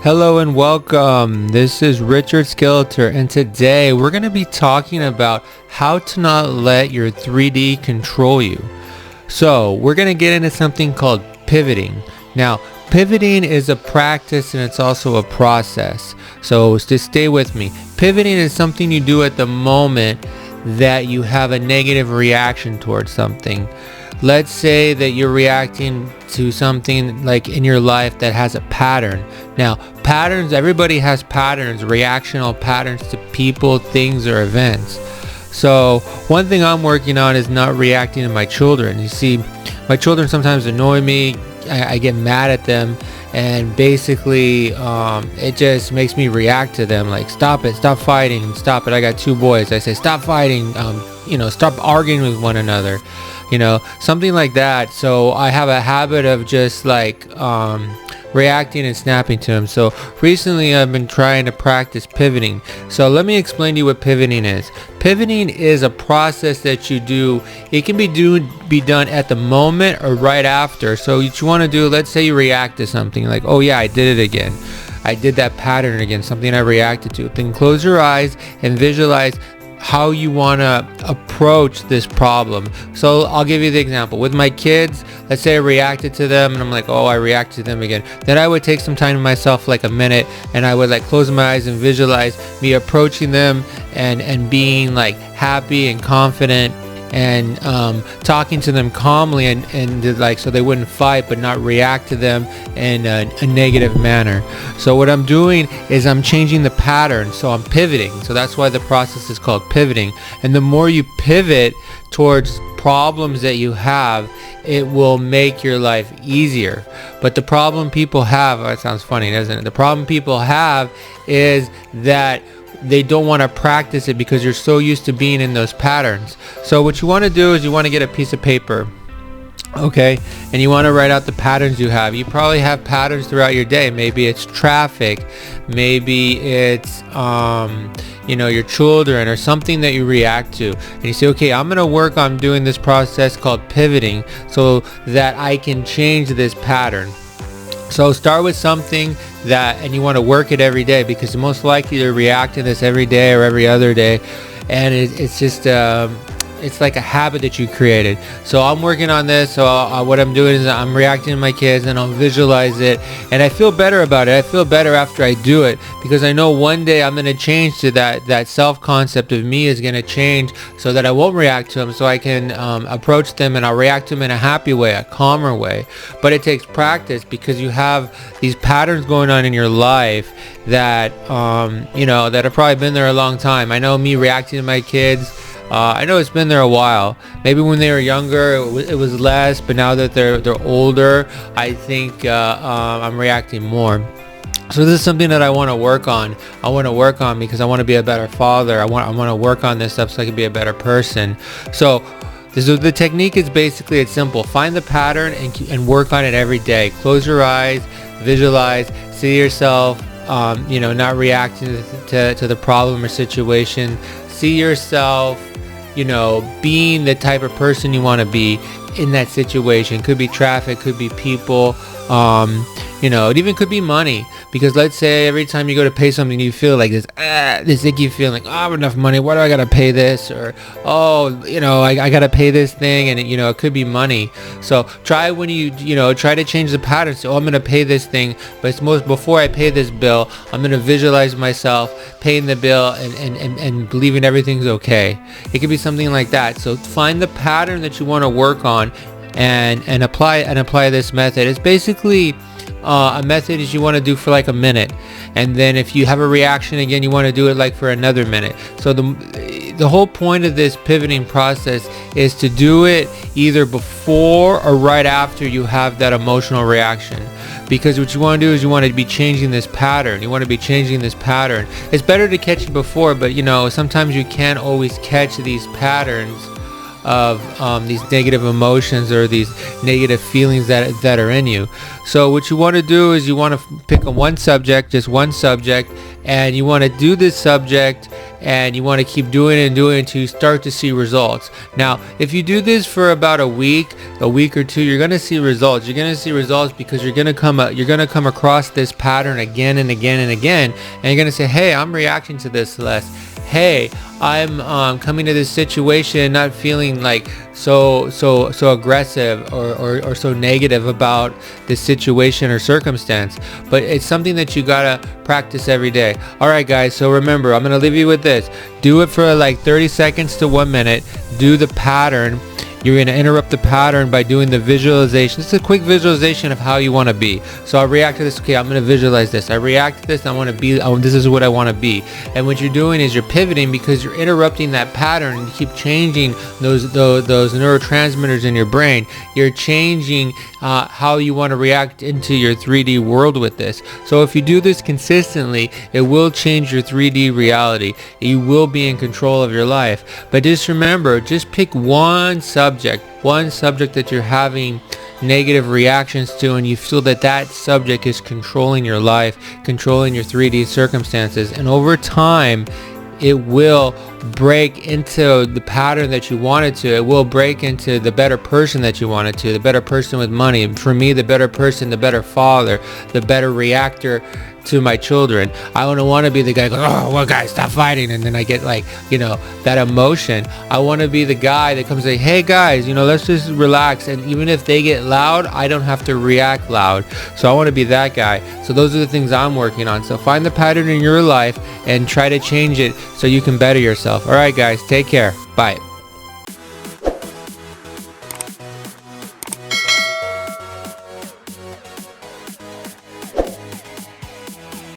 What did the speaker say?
Hello and welcome. This is Richard Skeletor, and today we're going to be talking about how to not let your 3D control you. So we're going to get into something called pivoting. Now, pivoting is a practice and it's also a process. So just stay with me. Pivoting is something you do at the moment that you have a negative reaction towards something. Let's say that you're reacting to something like in your life that has a pattern. Now, patterns, everybody has patterns, reactional patterns to people, things, or events. So one thing I'm working on is not reacting to my children. You see, my children sometimes annoy me. I get mad at them, and basically it just makes me react to them like, stop it, stop fighting, stop it. I got 2 boys. I say, stop fighting, stop arguing with one another, something like that. So I have a habit of just like reacting and snapping to them. So recently I've been trying to practice pivoting. So let me explain to you what pivoting is. Pivoting is a process that you do. It can be done at the moment or right after. So what you want to do, let's say you react to something like, oh yeah, I did it again. I did that pattern again, something I reacted to. Then close your eyes and visualize how you want to approach this problem. So I'll give you the example. With my kids, let's say I reacted to them and I'm like, oh, I reacted to them again. Then I would take some time to myself, like a minute, and I would like close my eyes and visualize me approaching them and being like happy and confident and talking to them calmly and like so they wouldn't fight but not react to them in a negative manner. So what I'm doing is I'm changing the pattern, so I'm pivoting. So that's why the process is called pivoting. And the more you pivot towards problems that you have, it will make your life easier. But the problem people have, that sounds funny, doesn't it? The problem people have is that they don't want to practice it because you're so used to being in those patterns. So what you want to do is you want to get a piece of paper, okay, and you want to write out the patterns you have. You probably have patterns throughout your day. Maybe it's traffic, maybe it's your children or something that you react to, and you say, okay, I'm going to work on doing this process called pivoting so that I can change this pattern. So start with something and you want to work it every day, because you're most likely to react to this every day or every other day, and it's just it's like a habit that you created. So I'm working on this. So what I'm doing is I'm reacting to my kids and I'll visualize it, and I feel better about it. I feel better after I do it because I know one day I'm going to change to that self-concept of me is going to change so that I won't react to them, so I can approach them and I'll react to them in a happy way, a calmer way. But it takes practice because you have these patterns going on in your life that that have probably been there a long time. I know me reacting to my kids, I know it's been there a while. Maybe when they were younger it was less, but now that they're older, I think I'm reacting more. So this is something that I want to work on. I want to work on because I want to be a better father. I want to work on this stuff so I can be a better person. So the technique is basically, it's simple. Find the pattern and work on it every day. Close your eyes, visualize, see yourself not reacting to the problem or situation. See yourself being the type of person you want to be in that situation. Could be traffic, could be people, it even could be money. Because let's say every time you go to pay something, you feel like this icky feeling, I have enough money, why do I gotta pay this? Or I gotta pay this thing, and it could be money. So try when try to change the pattern. So I'm gonna pay this thing, but it's before I pay this bill, I'm gonna visualize myself paying the bill and believing everything's okay. It could be something like that. So find the pattern that you want to work on and apply this method. It's basically a method is you want to do for like a minute, and then if you have a reaction again, you want to do it like for another minute. So the whole point of this pivoting process is to do it either before or right after you have that emotional reaction, because what you want to do is you want to be changing this pattern. It's better to catch it before, but sometimes you can't always catch these patterns these negative emotions or these negative feelings that are in you. So what you want to do is you want to pick one subject, just one subject, and you want to do this subject, and you want to keep doing it and doing it until you start to see results. Now, if you do this for about a week or two, you're going to see results. You're going to see results because you're going to come across this pattern again and again and again, and you're going to say, hey, I'm reacting to this less. Hey, I'm coming to this situation not feeling like so aggressive or so negative about this situation or circumstance. But it's something that you gotta practice every day. All right, guys, so remember, I'm gonna leave you with this. Do it for like 30 seconds to 1 minute. Do the pattern. You're going to interrupt the pattern by doing the visualization. It's a quick visualization of how you want to be. So I react to this. Okay, I'm going to visualize this. I react to this. I want to be. This is what I want to be. And what you're doing is you're pivoting because you're interrupting that pattern and you keep changing those neurotransmitters in your brain. You're changing how you want to react into your 3D world with this. So if you do this consistently, it will change your 3D reality. You will be in control of your life. But just remember, just pick one subject that you're having negative reactions to, and you feel that subject is controlling your life, controlling your 3D circumstances, and over time it will break into the pattern that you wanted to. It will break into the better person that you wanted to, the better person with money. For me, the better person, the better father, the better reactor to my children. I don't want to be the guy going, oh, well, guys, stop fighting, and then I get like, that emotion. I want to be the guy that comes and say, hey guys, let's just relax, and even if they get loud, I don't have to react loud. So I want to be that guy. So those are the things I'm working on. So find the pattern in your life and try to change it so you can better yourself. All right, guys, take care. Bye.